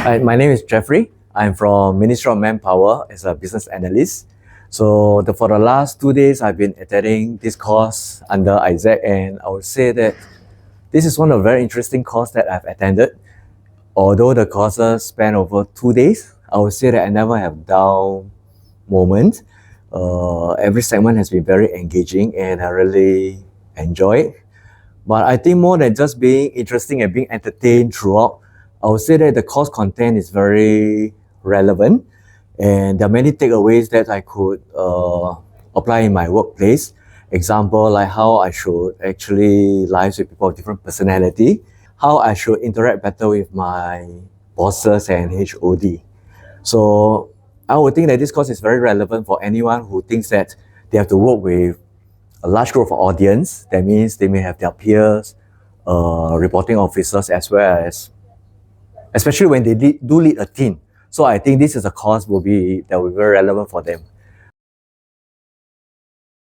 Hi, my name is Jeffrey. I'm from Ministry of Manpower as a business analyst. So for the last 2 days, I've been attending this course under Isaac, and I would say that this is one of the very interesting courses that I've attended. Although the courses span over 2 days, I would say that I never have down moments. Every segment has been very engaging, and I really enjoy it. But I think more than just being interesting and being entertained throughout, I would say that the course content is very relevant, and there are many takeaways that I could apply in my workplace. Example, like how I should actually live with people of different personality, how I should interact better with my bosses and HOD. So I would think that this course is very relevant for anyone who thinks that they have to work with a large group of audience. That means they may have their peers, reporting officers, as well as, especially when they do lead a team. So I think this is a course that will be very relevant for them.